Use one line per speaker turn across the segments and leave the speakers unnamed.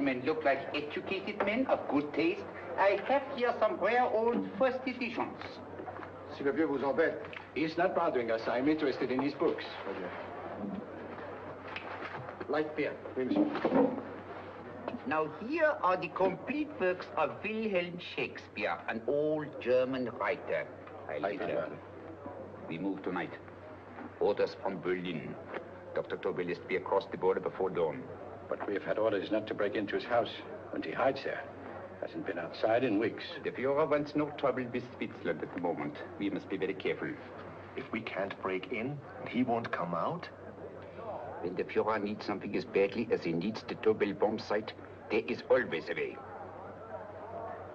gentlemen look like educated men of good taste, I have here some rare old first editions.
Si le vieux vous embête.
He's not bothering us. I'm interested in his books.
Light beer.
Oui, monsieur.
Now here are the complete works of Wilhelm Shakespeare, an old German writer. We move tonight. Orders from Berlin. Dr. Tobel is to be across the border before dawn.
But we have had orders not to break into his house, and he hides there. Hasn't been outside in weeks.
The Führer wants no trouble with Switzerland at the moment. We must be very careful.
If we can't break in, he won't come out?
When the Führer needs something as badly as he needs the Tobel bomb site, there is always a way.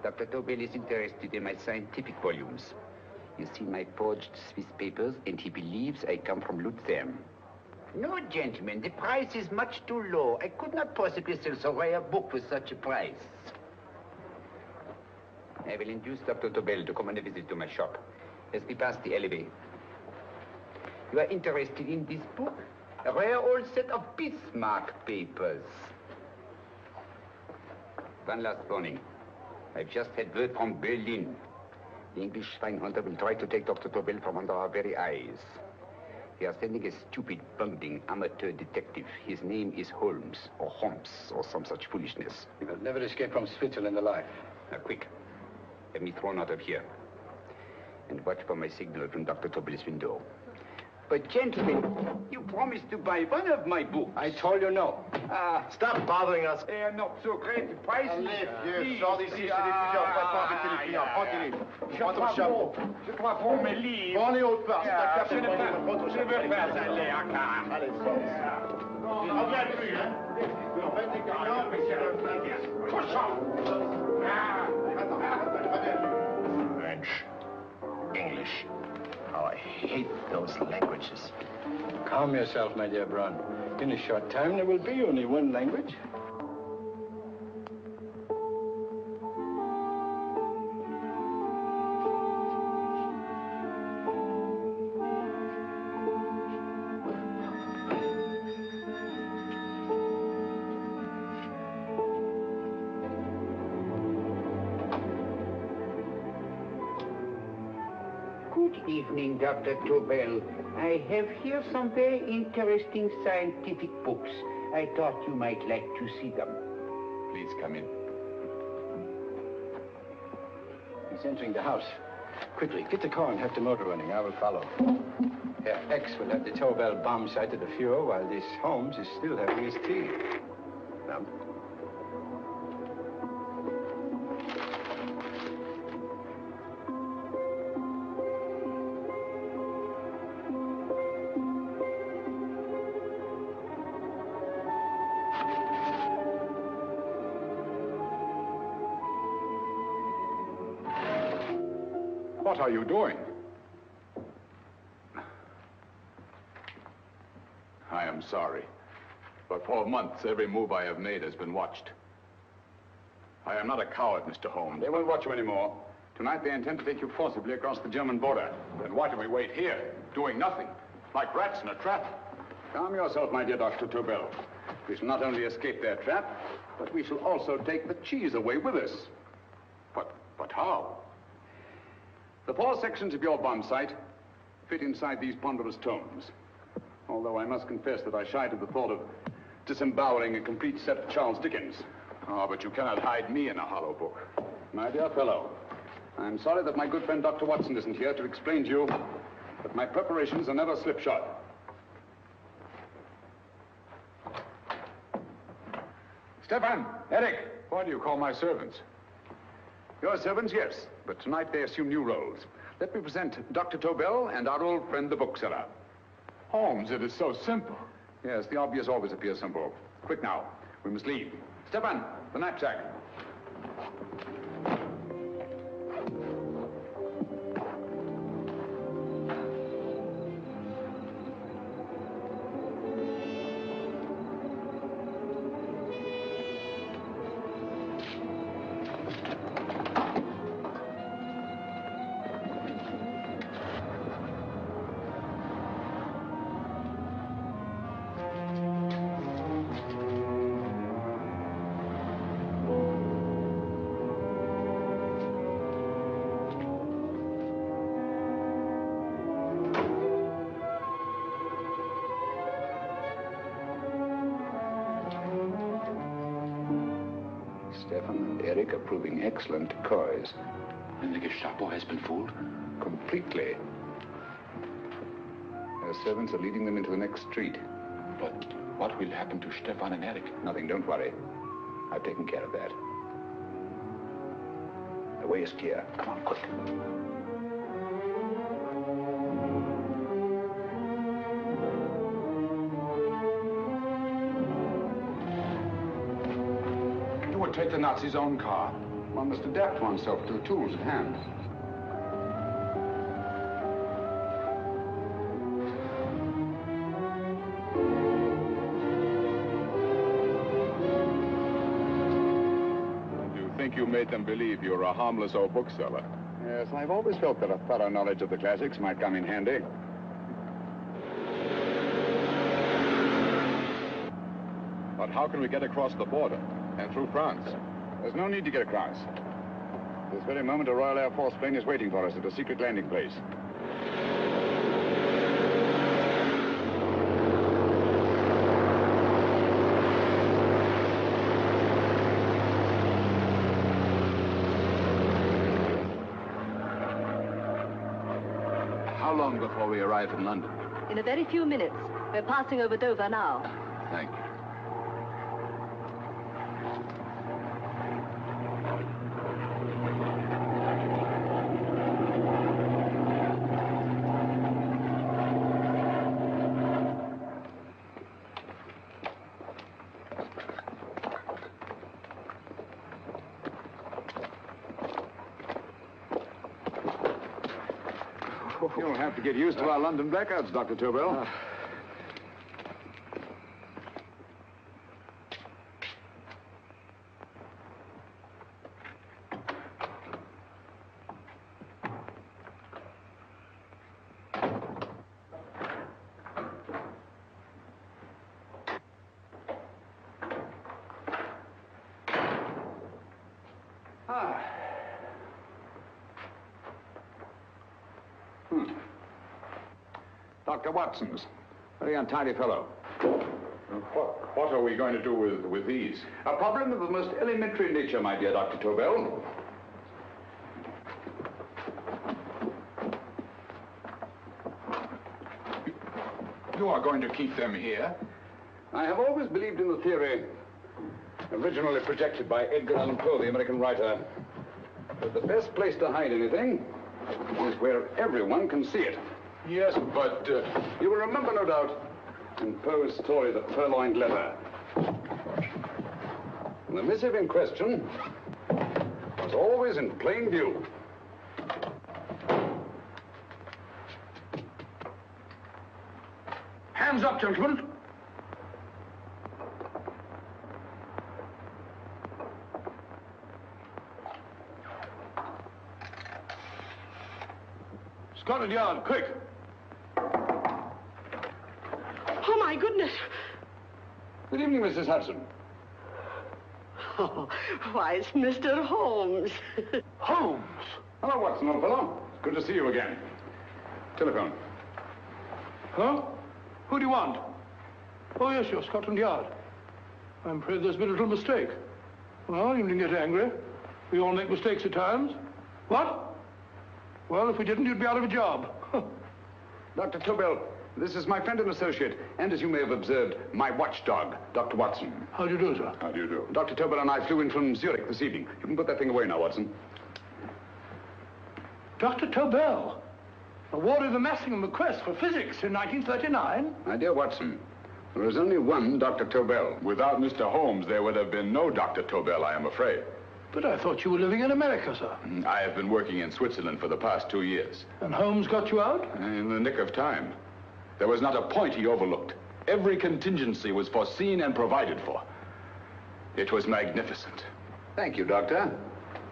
Dr. Tobel is interested in my scientific volumes. He's seen my forged Swiss papers, and he believes I come from Lucerne. No, gentlemen, the price is much too low. I could not possibly sell so rare a book for such a price. I will induce Dr. Tobel to come on a visit to my shop as we pass the alleyway. You are interested in this book? A rare old set of Bismarck papers. One last warning. I've just had word from Berlin. The English spine hunter will try to take Dr. Tobel from under our very eyes. They are sending a stupid, bungling amateur detective. His name is Holmes, or some such foolishness.
He will never escape from Switzerland alive.
Now, quick. Have me thrown out of here. And watch for my signal from Dr. Tobel's window. But, gentlemen, you promised to buy one of my books.
I told you no.
Stop bothering us.
They are not so great. The price is...
Vieux, sors d'ici, c'est l'étudiant. On va pas embêter les clients. Prends-les. Prends ton chapeau.
Je crois pour mes livres.
Prends-les autres parts.
Je ne veux pas aller à car.
Allez, sors. Il revient plus, hein. En fait, les clients, mais c'est le...
Cochon!
French. English. How I hate those languages.
Calm yourself, my dear Braun. In a short time, there will be only one language.
Good evening, Dr. Tobel. I have here some very interesting scientific books. I thought you might like to see them.
Please come in.
He's entering the house. Quickly, get the car and have the motor running. I will follow. Herr X will have the Tobel bomb site at the Führer while this Holmes is still having his tea. Now.
What are you doing? I am sorry, but for months, every move I have made has been watched. I am not a coward, Mr. Holmes. They won't watch you anymore. Tonight, they intend to take you forcibly across the German border. Then why do we wait here, doing nothing, like rats in a trap? Calm yourself, my dear Dr. Tobel. We shall not only escape their trap, but we shall also take the cheese away with us. But how? The 4 sections of your bomb site fit inside these ponderous tomes. Although I must confess that I shied at the thought of disemboweling a complete set of Charles Dickens. Oh, but you cannot hide me in a hollow book. My dear fellow, I'm sorry that my good friend Dr. Watson isn't here to explain to you that my preparations are never slipshod. Stefan, Eric, why do you call my servants? Your servants, yes, but tonight they assume new roles. Let me present Dr. Tobel and our old friend, the bookseller. Holmes, it is so simple. Yes, the obvious always appears simple. Quick now, we must leave. Stefan, the knapsack.
Stefan and Eric are proving excellent decoys.
And the Gestapo has been fooled?
Completely. Their servants are leading them into the next street.
But what will happen to Stefan and Eric?
Nothing, don't worry. I've taken care of that. The way is clear. Come on, quick.
You would take the Nazis' own car.
One must adapt oneself to the tools at hand.
You think you made them believe you're a harmless old bookseller? Yes, I've always felt that a thorough knowledge of the classics might come in handy. But how can we get across the border and through France? There's no need to get across. This very moment, a Royal Air Force plane is waiting for us at a secret landing place. How long before we arrive in London?
In a very few minutes. We're passing over Dover now.
Thank you. You'll have to get used to our London blackouts, Dr. Tobel. Dr. Watson's. Very untidy fellow. What are we going to do with these? A problem of the most elementary nature, my dear Dr. Tobel. You are going to keep them here? I have always believed in the theory, originally projected by Edgar Allan Poe, the American writer, that the best place to hide anything is where everyone can see it. Yes, but you will remember, no doubt, in Poe's story, The Purloined Letter. The missive in question was always in plain view. Hands up, gentlemen. Scotland Yard, quick.
Oh, my goodness.
Good evening, Mrs. Hudson.
Oh, why, it's Mr. Holmes.
Holmes? Hello, Watson, old fellow. Good to see you again. Telephone.
Huh? Who do you want? Oh, yes, you're Scotland Yard. I'm afraid there's been a little mistake. Well, you needn't get angry. We all make mistakes at times. What? Well, if we didn't, you'd be out of a job.
Dr. Tobel, this is my friend and associate, and as you may have observed, my watchdog, Dr. Watson.
How do you do, sir?
How do you do? Dr. Tobel and I flew in from Zurich this evening. You can put that thing away now, Watson.
Dr. Tobel, awarded the Massingham Bequest for physics in 1939.
My dear Watson, there is only one Dr. Tobel.
Without Mr. Holmes, there would have been no Dr. Tobel, I am afraid.
But I thought you were living in America, sir.
I have been working in Switzerland for the past 2 years.
And Holmes got you out?
In the nick of time. There was not a point he overlooked. Every contingency was foreseen and provided for. It was magnificent.
Thank you, Doctor.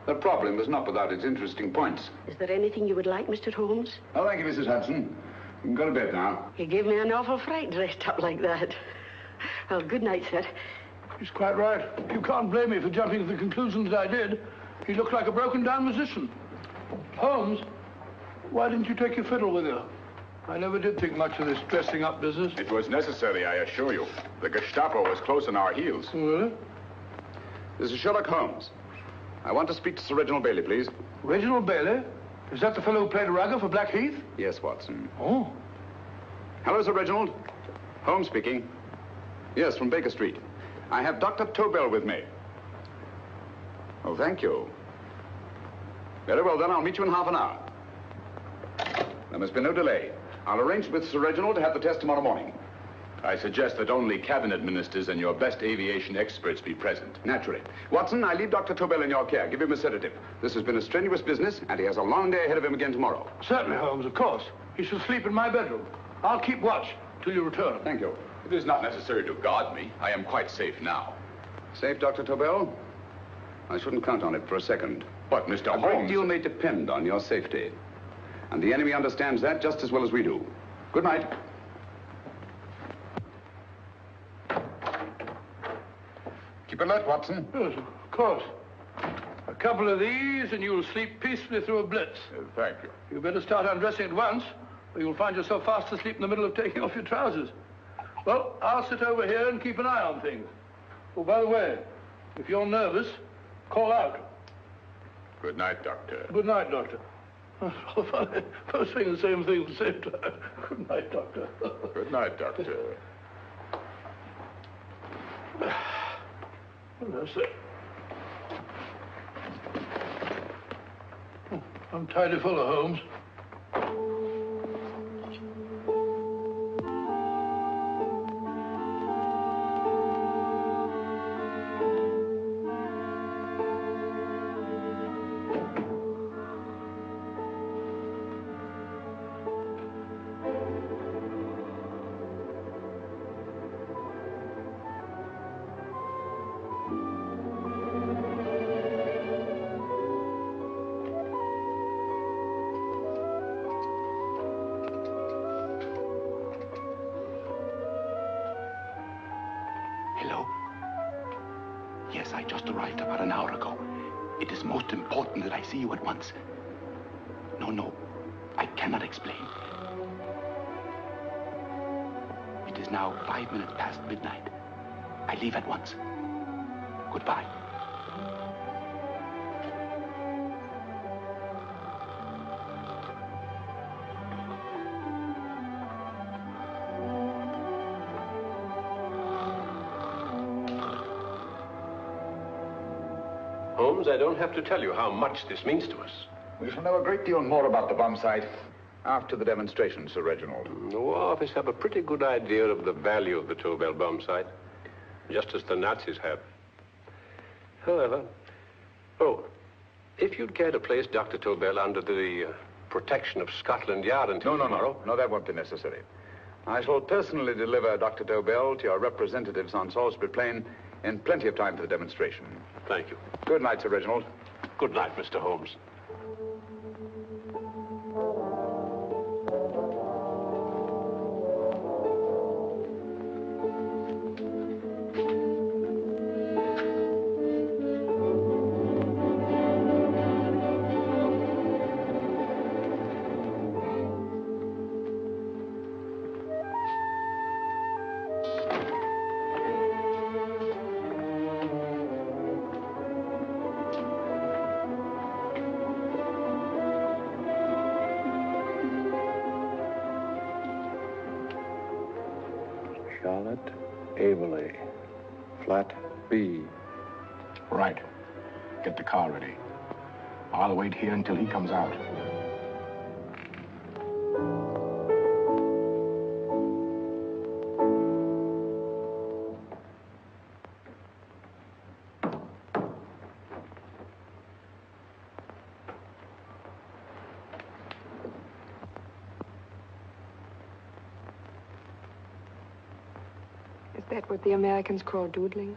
The problem is not without its interesting points.
Is there anything you would like, Mr. Holmes?
Oh, thank you, Mrs. Hudson. You can go to bed now.
You gave me an awful fright dressed up like that. Well, good night, sir.
He's quite right. You can't blame me for jumping to the conclusion that I did. He looked like a broken-down musician. Holmes, why didn't you take your fiddle with you? I never did think much of this dressing-up business.
It was necessary, I assure you. The Gestapo was close on our heels.
Really?
This is Sherlock Holmes. I want to speak to Sir Reginald Bailey, please.
Reginald Bailey? Is that the fellow who played Rugger for Blackheath?
Yes, Watson.
Oh.
Hello, Sir Reginald. Holmes speaking. Yes, from Baker Street. I have Dr. Tobel with me. Oh, thank you. Very well, then. I'll meet you in half an hour. There must be no delay. I'll arrange with Sir Reginald to have the test tomorrow morning. I suggest that only cabinet ministers and your best aviation experts be present. Naturally. Watson, I leave Dr. Tobel in your care. Give him a sedative. This has been a strenuous business, and he has a long day ahead of him again tomorrow.
Certainly, Holmes, of course. He shall sleep in my bedroom. I'll keep watch till you return.
Thank you. It is not necessary to guard me. I am quite safe now. Safe, Dr. Tobel? I shouldn't count on it for a second. But, Mr. Holmes... A great deal may depend on your safety. And the enemy understands that just as well as we do. Good night. Keep alert, Watson.
Yes, of course. A couple of these, and you'll sleep peacefully through a blitz.
Thank you.
You better start undressing at once, or you'll find yourself fast asleep in the middle of taking off your trousers. Well, I'll sit over here and keep an eye on things. Oh, by the way, if you're nervous, call out.
Good night, Doctor.
Good night, Doctor. Both saying the same thing at the same time. Good night, Doctor.
Good night, Doctor.
Well, that's it. I'm tidy full of Holmes.
Hello? Yes, I just arrived about an hour ago. It is most important that I see you at once. No, I cannot explain. It is now 5 minutes past midnight. I leave at once. Goodbye.
Holmes, I don't have to tell you how much this means to us.
We shall know a great deal more about the bomb site after the demonstration, Sir Reginald.
The War Office have a pretty good idea of the value of the Tobel bomb site, just as the Nazis have. However, if you'd care to place Dr. Tobel under the protection of Scotland Yard until tomorrow...
No, that won't be necessary. I shall personally deliver Dr. Tobel to your representatives on Salisbury Plain in plenty of time for the demonstration.
Thank you.
Good night, Sir Reginald.
Good night, Mr. Holmes.
Charlotte Averley, flat B.
Right. Get the car ready. I'll wait here until he comes out.
Is that what the Americans call doodling?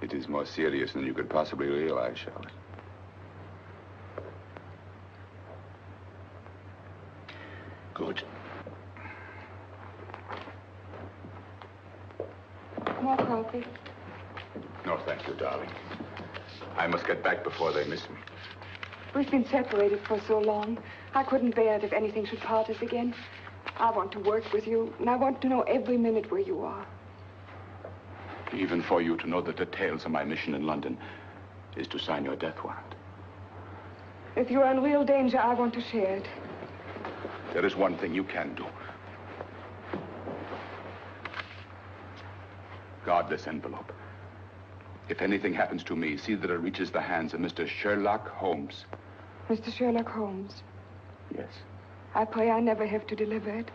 It is more serious than you could possibly realize, Charlotte.
Good.
More coffee?
No, thank you, darling. I must get back before they miss me.
We've been separated for so long. I couldn't bear it if anything should part us again. I want to work with you, and I want to know every minute where you are.
Even for you to know the details of my mission in London is to sign your death warrant.
If you are in real danger, I want to share it.
There is one thing you can do. Guard this envelope. If anything happens to me, see that it reaches the hands of Mr. Sherlock Holmes.
Mr. Sherlock Holmes.
Yes.
I pray I never have to deliver it.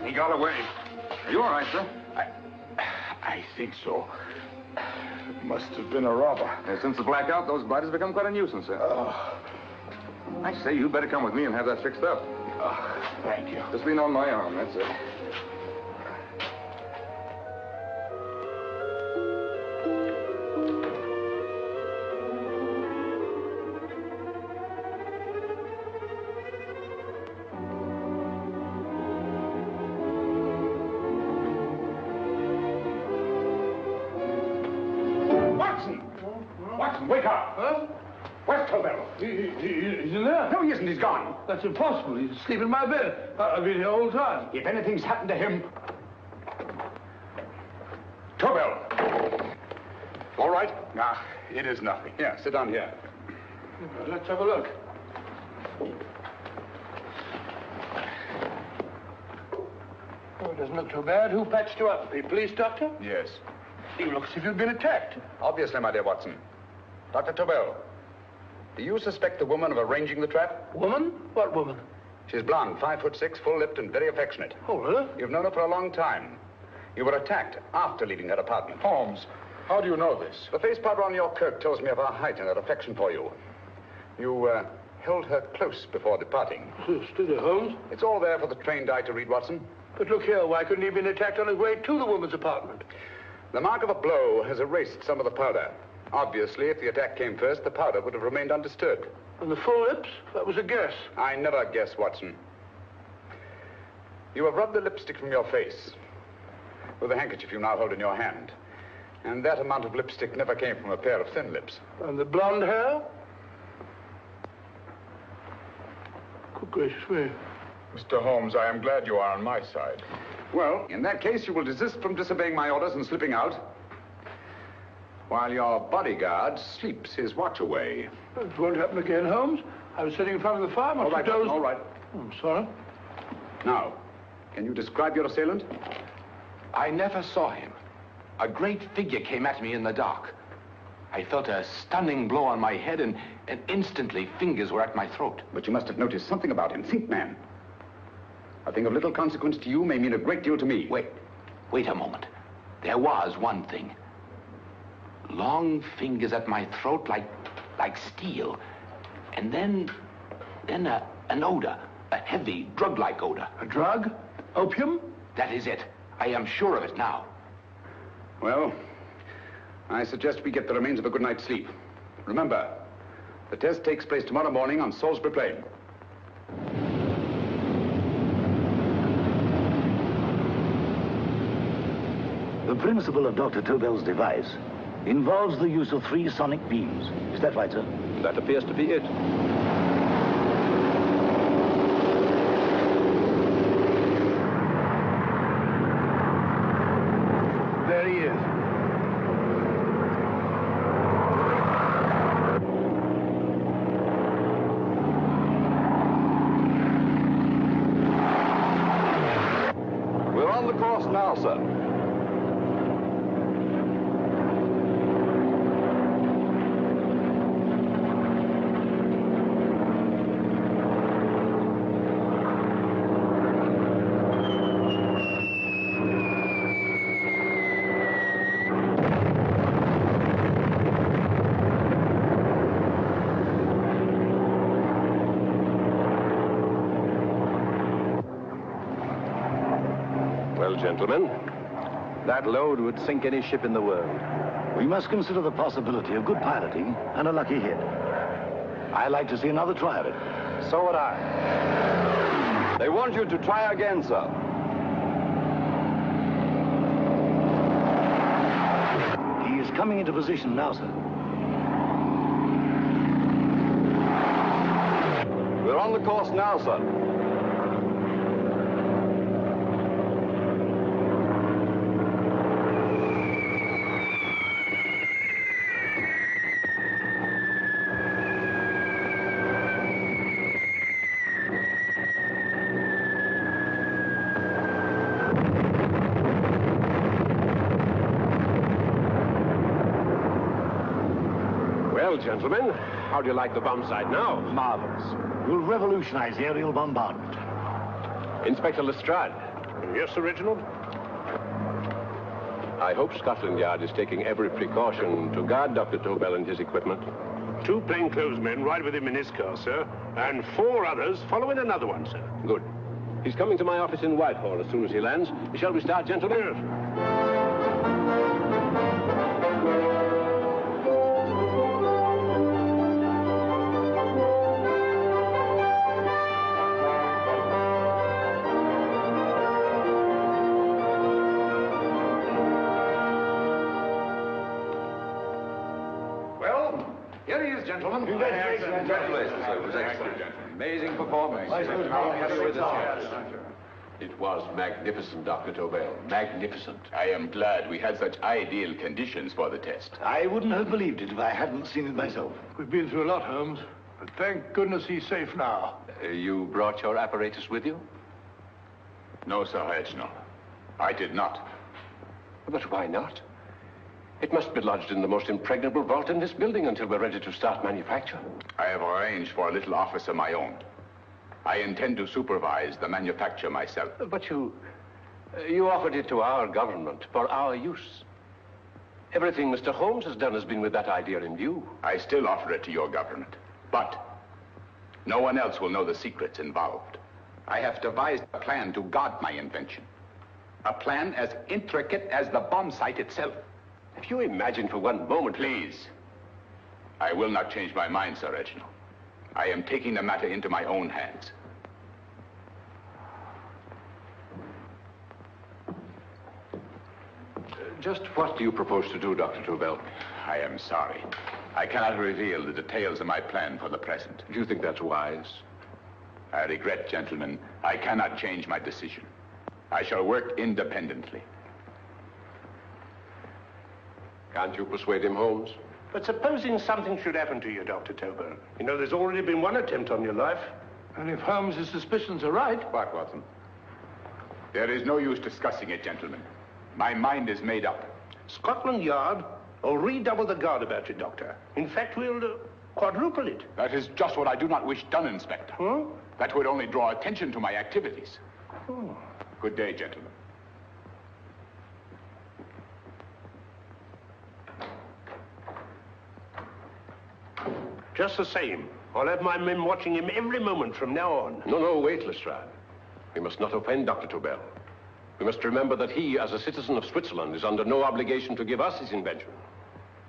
He got away. Are you all right, sir? I think so. Must have been a robber.
Since the blackout, those blighters have become quite a nuisance, sir. I say, you'd better come with me and have that fixed up.
Thank you.
Just lean on my arm, that's it.
Watson, wake up.
Huh?
Where's Tobel?
He's in there.
No, he isn't. He's gone.
That's impossible. He's asleep in my bed. I've been here all the time.
If anything's happened to him... Tobel.
All right? It is nothing. Here, sit down here.
Let's have a look. Oh, it doesn't look too bad. Who patched you up? The police doctor?
Yes.
You look as if you'd been attacked.
Obviously, my dear Watson. Dr. Tobel, do you suspect the woman of arranging the trap?
Woman? What woman?
She's blonde, 5'6", full-lipped, and very affectionate.
Oh, really?
You've known her for a long time. You were attacked after leaving her apartment.
Holmes, how do you know this?
The face powder on your coat tells me of her height and her affection for you. You held her close before departing.
Still there, Holmes?
It's all there for the trained eye to read, Watson.
But look here, why couldn't he have been attacked on his way to the woman's apartment?
The mark of a blow has erased some of the powder. Obviously, if the attack came first, the powder would have remained undisturbed.
And the full lips? That was a guess.
I never guess, Watson. You have rubbed the lipstick from your face with the handkerchief you now hold in your hand. And that amount of lipstick never came from a pair of thin lips.
And the blonde hair? Good gracious me.
Mr. Holmes, I am glad you are on my side.
Well, in that case, you will desist from disobeying my orders and slipping out, while your bodyguard sleeps his watch away.
It won't happen again, Holmes. I was sitting in front of the fire.
All right,
dozed...
all right.
I'm sorry.
Now, can you describe your assailant?
I never saw him. A great figure came at me in the dark. I felt a stunning blow on my head, and instantly fingers were at my throat.
But you must have noticed something about him. Think, man. A thing of little consequence to you may mean a great deal to me.
Wait a moment. There was one thing. Long fingers at my throat like steel. And then an odor, a heavy, drug-like odor.
A drug? Opium?
That is it. I am sure of it now.
Well, I suggest we get the remains of a good night's sleep. Remember, the test takes place tomorrow morning on Salisbury Plain.
The principle of Dr. Tobel's device involves the use of 3 sonic beams. Is that right, sir?
That appears to be it.
There he is.
We're on the course now, sir.
Well, gentlemen,
that load would sink any ship in the world.
We must consider the possibility of good piloting and a lucky hit. I like to see another try of it.
So would I.
They want you to try again, sir.
He is coming into position now, sir.
We're on the course now, sir.
Well, gentlemen, how do you like the bomb sight now?
Marvelous. Will revolutionize aerial bombardment.
Inspector Lestrade.
Yes, Sir Reginald?
I hope Scotland Yard is taking every precaution to guard Dr. Tobel and his equipment.
2 plainclothesmen ride with him in his car, sir, and 4 others follow in another one, sir.
Good. He's coming to my office in Whitehall as soon as he lands. Shall we start, gentlemen?
Yes.
Here he is, gentlemen.
Congratulations, sir. It was excellent. Amazing performance.
It was magnificent, Dr. Tobel. Magnificent.
I am glad we had such ideal conditions for the test.
I wouldn't have believed it if I hadn't seen it myself.
We've been through a lot, Holmes, but thank goodness he's safe now.
You brought your apparatus with you?
No, Sir Reginald. I did not.
But why not? It must be lodged in the most impregnable vault in this building until we're ready to start manufacture.
I have arranged for a little office of my own. I intend to supervise the manufacture myself.
But you offered it to our government for our use. Everything Mr. Holmes has done has been with that idea in view.
I still offer it to your government, but no one else will know the secrets involved. I have devised a plan to guard my invention. A plan as intricate as the bomb sight itself.
If you imagine for one moment...
Please. I will not change my mind, Sir Reginald. I am taking the matter into my own hands.
Just what do you propose to do, Dr. Tobel?
I am sorry. I cannot reveal the details of my plan for the present.
Do you think that's wise?
I regret, gentlemen, I cannot change my decision. I shall work independently.
Can't you persuade him, Holmes?
But supposing something should happen to you, Dr. Tobel. You know, there's already been one attempt on your life. And if Holmes' suspicions are right...
What, Watson? There is no use discussing it, gentlemen. My mind is made up.
Scotland Yard will redouble the guard about you, Doctor. In fact, we'll quadruple it.
That is just what I do not wish done, Inspector.
Huh?
That would only draw attention to my activities.
Oh.
Good day, gentlemen.
Just the same, I'll have my men watching him every moment from now on.
No, wait, Lestrade. We must not offend Dr. Tobel. We must remember that he, as a citizen of Switzerland, is under no obligation to give us his invention.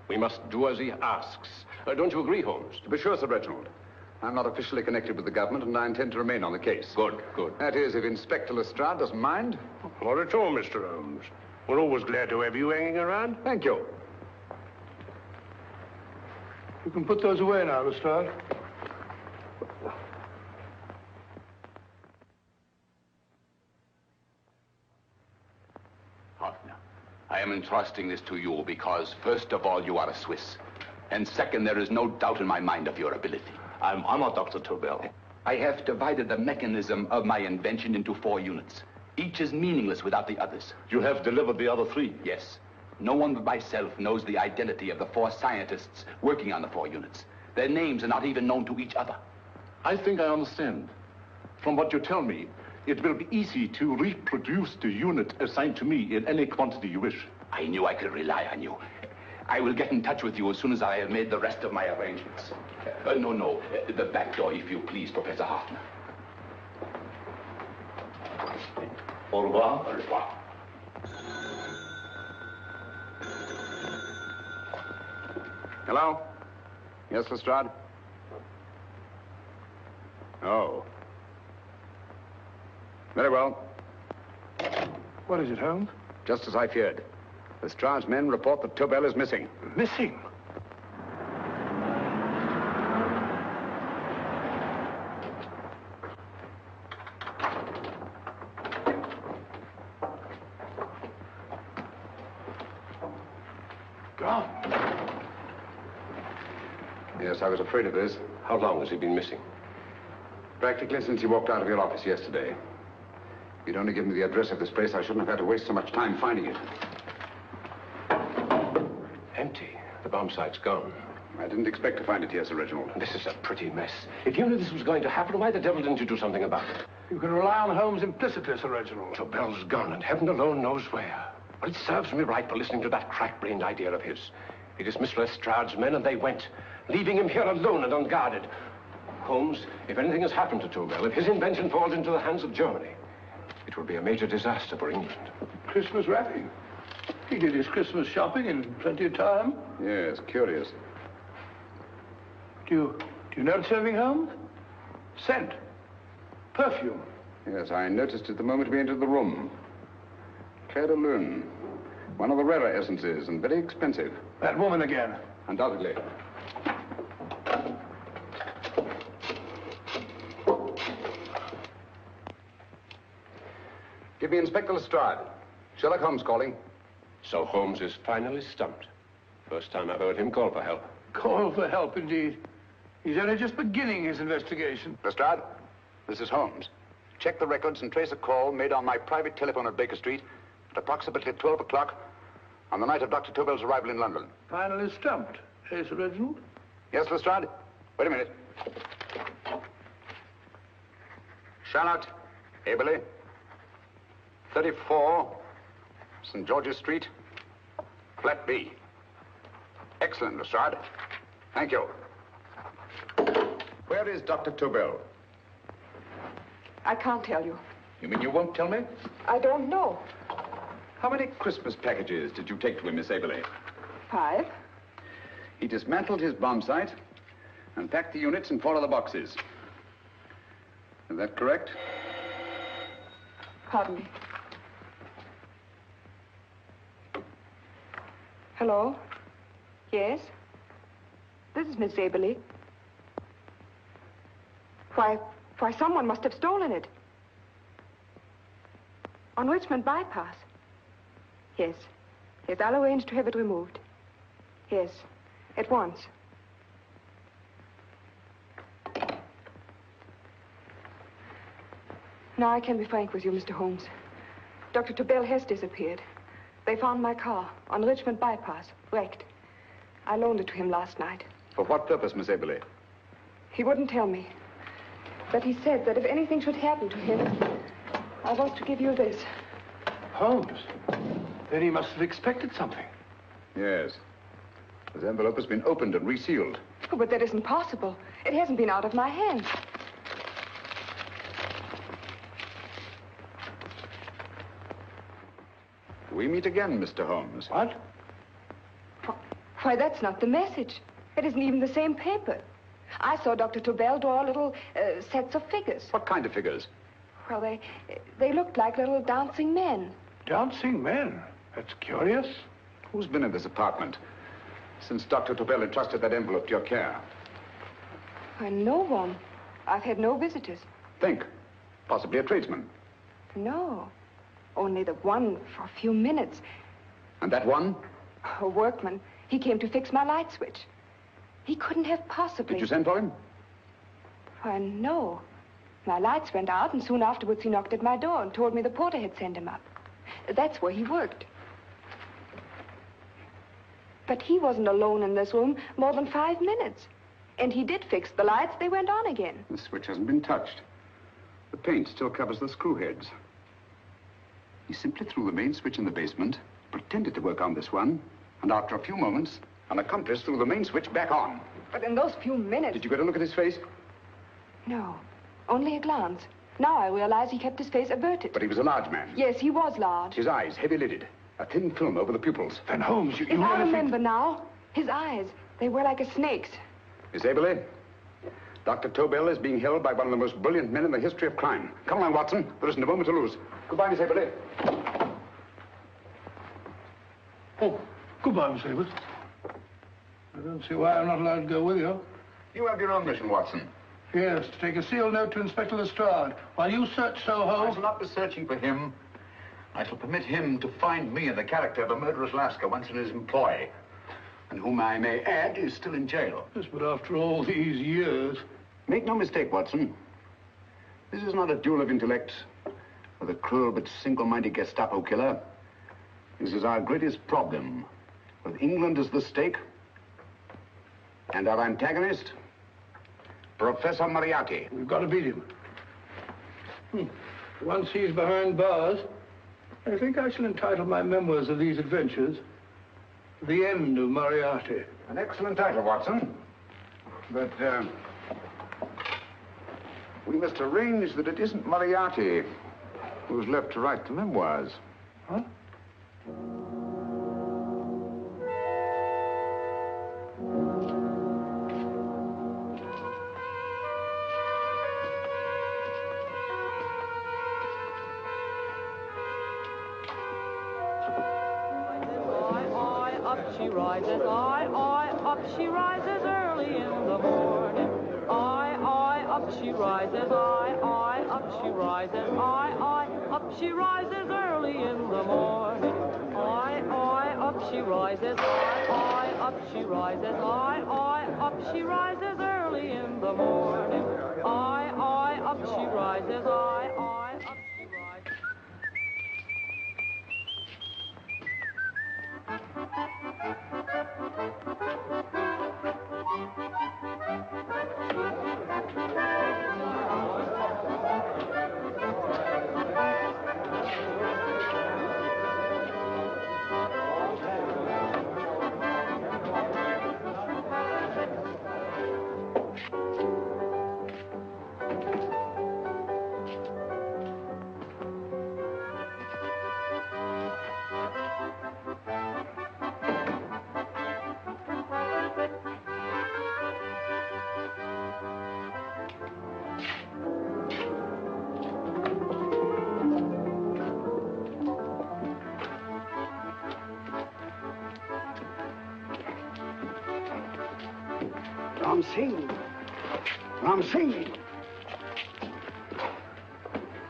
We must do as he asks. Don't you agree, Holmes?
To be sure, Sir Reginald. I'm not officially connected with the government, and I intend to remain on the case.
Good.
That is, if Inspector Lestrade doesn't mind.
Not at all, Mr. Holmes. We're always glad to have you hanging around.
Thank you.
You can put those away now, Lestrade.
Hoffner, I am entrusting this to you because, first of all, you are a Swiss. And second, there is no doubt in my mind of your ability.
I'm honored, Dr. Tobel.
I have divided the mechanism of my invention into 4 units. Each is meaningless without the others.
You have delivered the other 3?
Yes. No one but myself knows the identity of the 4 scientists working on the 4 units. Their names are not even known to each other.
I think I understand. From what you tell me, it will be easy to reproduce the unit assigned to me in any quantity you wish.
I knew I could rely on you. I will get in touch with you as soon as I have made the rest of my arrangements. No. The back door, if you please, Professor Hoffner.
Au revoir.
Au revoir.
Hello? Yes, Lestrade? Oh. Very well.
What is it, Holmes?
Just as I feared. Lestrade's men report that Tobel is missing.
Missing? Gone.
Yes, I was afraid of this.
How long has he been missing?
Practically since he walked out of your office yesterday. If you'd only given me the address of this place, I shouldn't have had to waste so much time finding it.
Empty. The bomb site's gone.
I didn't expect to find it here, Sir Reginald.
This is a pretty mess. If you knew this was going to happen, why the devil didn't you do something about it?
You can rely on Holmes implicitly, Sir Reginald.
Tobel's gone, and heaven alone knows where. Well, it serves me right for listening to that crack-brained idea of his. He dismissed Lestrade's men, and they went, leaving him here alone and unguarded. Holmes, if anything has happened to Tobel, if his invention falls into the hands of Germany, it will be a major disaster for England.
Christmas wrapping. He did his Christmas shopping in plenty of time.
Yes, curious.
Do you notice anything, Holmes? Scent. Perfume.
Yes, I noticed it the moment we entered the room. Claire de Lune. One of the rarer essences, and very expensive.
That woman again.
Undoubtedly. Give me Inspector Lestrade. Sherlock Holmes calling.
So Holmes is finally stumped. First time I've heard him call for help.
Call for help, indeed. He's only just beginning his investigation.
Lestrade, this is Holmes. Check the records and trace a call made on my private telephone at Baker Street at approximately 12 o'clock on the night of Dr. Tobel's arrival in London.
Finally stumped, eh, Sir Reginald?
Yes, Lestrade? Wait a minute. Charlotte, Aberley, 34, St. George's Street, flat B. Excellent, Lestrade. Thank you. Where is Dr. Tobel?
I can't tell you.
You mean you won't tell me?
I don't know.
How many Christmas packages did you take to him, Miss Aberley?
5.
He dismantled his bomb site and packed the units in 4 of the boxes. Is that correct?
Pardon me. Hello? Yes? This is Miss Aberley. Why, someone must have stolen it. On Richmond Bypass. Yes. Yes, I'll arrange to have it removed. Yes, at once. Now I can be frank with you, Mr. Holmes. Dr. Tobel has disappeared. They found my car on Richmond Bypass, wrecked. I loaned it to him last night.
For what purpose, Miss Aberley?
He wouldn't tell me. But he said that if anything should happen to him, I was to give you this.
Holmes? Then he must have expected something.
Yes. This envelope has been opened and resealed.
Oh, but that isn't possible. It hasn't been out of my hands.
We meet again, Mr. Holmes.
What?
Why, that's not the message. It isn't even the same paper. I saw Dr. Tobel draw little sets of figures.
What kind of figures?
Well, they looked like little dancing men.
Dancing men? That's curious.
Who's been in this apartment since Dr. Tobel entrusted that envelope to your care?
Why, no one. I've had no visitors.
Think. Possibly a tradesman.
No. Only the one for a few minutes.
And that one?
A workman. He came to fix my light switch. He couldn't have possibly...
Did you send for him?
Why, no. My lights went out, and soon afterwards he knocked at my door and told me the porter had sent him up. That's where he worked. But he wasn't alone in this room more than 5 minutes. And he did fix the lights. They went on again.
The switch hasn't been touched. The paint still covers the screw heads. He simply threw the main switch in the basement, pretended to work on this one, and after a few moments, an accomplice threw the main switch back on.
But in those few minutes...
Did you get a look at his face?
No, only a glance. Now I realize he kept his face averted.
But he was a large man.
Yes, he was large.
His eyes heavy-lidded. A thin film over the pupils.
Then Holmes, you
I remember now. His eyes. They were like a snake's.
Miss Aberley, Dr. Tobel is being held by one of the most brilliant men in the history of crime. Come along, Watson. There isn't a moment to lose. Goodbye, Miss Aberley.
Oh, goodbye, Miss Aberley. I don't see why I'm not allowed to go with you.
You have your own mission, Watson.
Yes, to take a sealed note to Inspector Lestrade while you search Soho.
I shall not be searching for him. I shall permit him to find me in the character of a murderous Lascar once in his employ, and whom I may add is still in jail.
Yes, but after all these years...
Make no mistake, Watson. This is not a duel of intellects with a cruel but single-minded Gestapo killer. This is our greatest problem, with England as the stake, and our antagonist, Professor Moriarty.
We've got to beat him. Once he's behind bars, I think I shall entitle my memoirs of these adventures The End of Moriarty.
An excellent title, Watson. But, we must arrange that it isn't Moriarty who's left to write the memoirs.
Huh?
Up she rises, up she rises early in the morning. Up she rises, up she rises, up she rises early in the morning. Up she rises, up she rises, up she rises early in the morning. Up she rises, up she rises.
Ram Singh.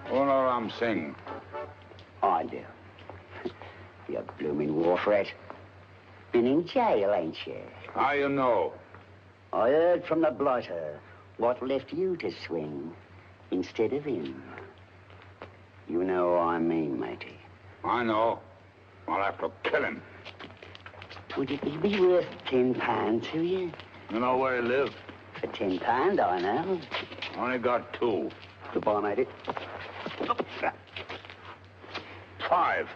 Oh, no, Ram Singh.
I do. You blooming war threat. Been in jail, ain't you?
How you know?
I heard from the blighter what left you to swing instead of him. You know what I mean, matey.
I know. I'll have to kill him.
Would it be worth £10 to you?
You know where he lives?
For £10, I know.
Only got 2.
Goodbye, matey.
5.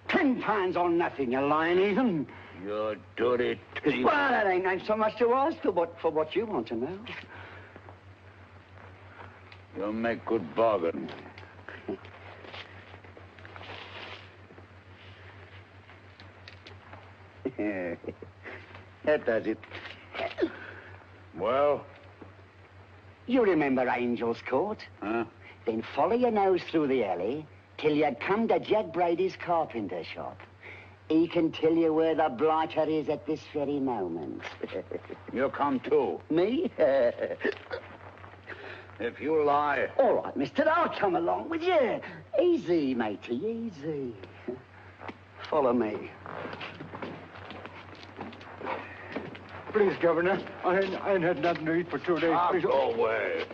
£10 on nothing, you lying heathen.
You dirty thief.
Well, that ain't so much to ask for what you want to know.
You'll make good bargain.
That does it.
Well?
You remember Angel's Court?
Huh?
Then follow your nose through the alley till you come to Jack Brady's carpenter shop. He can tell you where the blighter is at this very moment.
You come too.
Me?
If you lie...
All right, mister, I'll come along with you. Easy, matey, easy. Follow me.
Please, Governor, I ain't had nothing to eat for 2 days.
Please. Go away.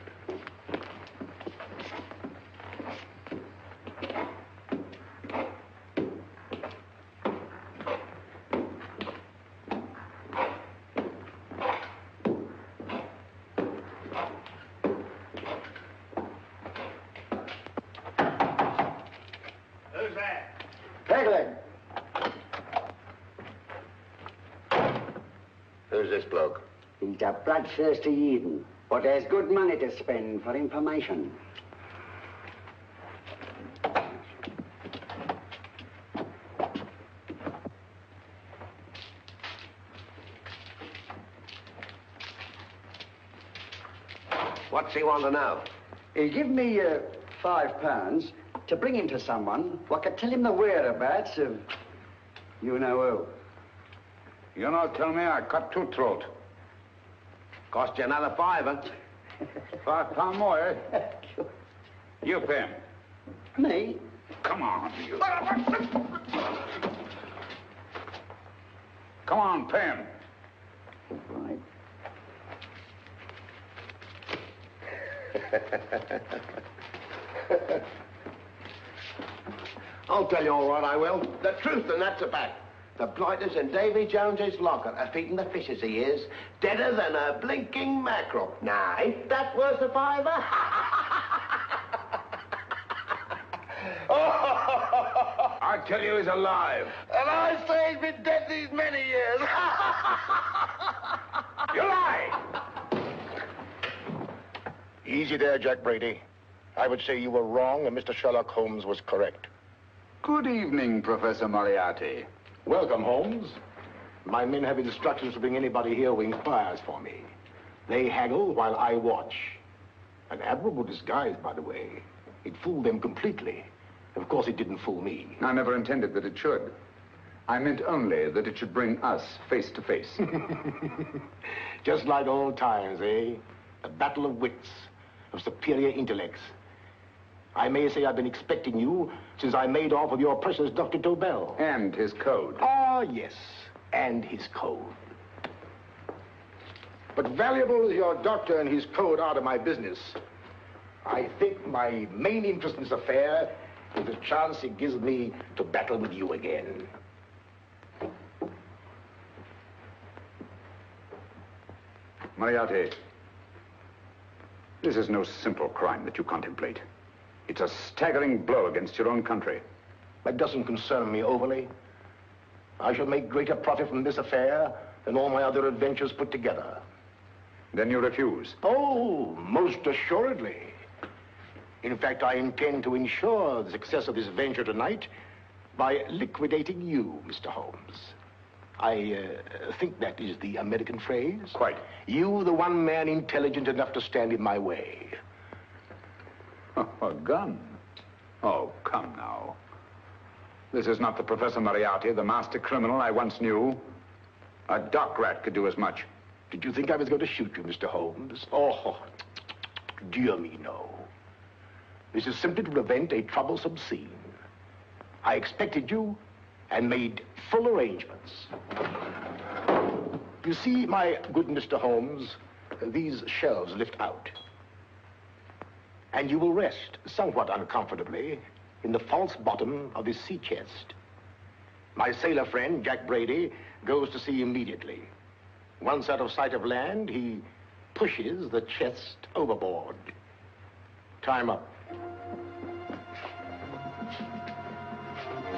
Who's that?
Pegleg.
Who's this bloke?
He's a bloodthirsty heathen, but there's good money to spend for information.
What's he want to know?
He give me £5 to bring him to someone what could tell him the whereabouts of you know who.
You not tell me I cut two throat.
Cost you another £5.
£5 more, eh? You pay him.
Me?
Come on, you. Come on, pay him.
Right.
I'll tell you all right, I will. The truth, and that's a fact. The blighters in Davy Jones's locker are feeding the fishes, he is. Deader than a blinking mackerel. Now, ain't that worth a £5?
I tell you he's alive.
And I say he's been dead these many years.
You lie!
Easy there, Jack Brady. I would say you were wrong and Mr. Sherlock Holmes was correct.
Good evening, Professor Moriarty.
Welcome, Holmes. My men have instructions to bring anybody here who inquires for me. They haggle while I watch. An admirable disguise, by the way. It fooled them completely. Of course, it didn't fool me.
I never intended that it should. I meant only that it should bring us face to face.
Just like old times, eh? A battle of wits, of superior intellects. I may say I've been expecting you since I made off with your precious Dr. Tobel.
And his code.
Ah, yes, and his code. But valuable as your doctor and his code are to my business, I think my main interest in this affair is the chance it gives me to battle with you again.
Moriarty, this is no simple crime that you contemplate. It's a staggering blow against your own country.
That doesn't concern me overly. I shall make greater profit from this affair than all my other adventures put together.
Then you refuse?
Oh, most assuredly. In fact, I intend to ensure the success of this venture tonight by liquidating you, Mr. Holmes. I think that is the American phrase.
Quite.
You, the one man intelligent enough to stand in my way.
A gun? Oh, come now. This is not the Professor Moriarty, the master criminal I once knew. A dock rat could do as much.
Did you think I was going to shoot you, Mr. Holmes? Oh, dear me, no. This is simply to prevent a troublesome scene. I expected you and made full arrangements. You see, my good Mr. Holmes, these shelves lift out. And you will rest somewhat uncomfortably in the false bottom of this sea chest. My sailor friend, Jack Brady, goes to sea immediately. Once out of sight of land, he pushes the chest overboard. Time up.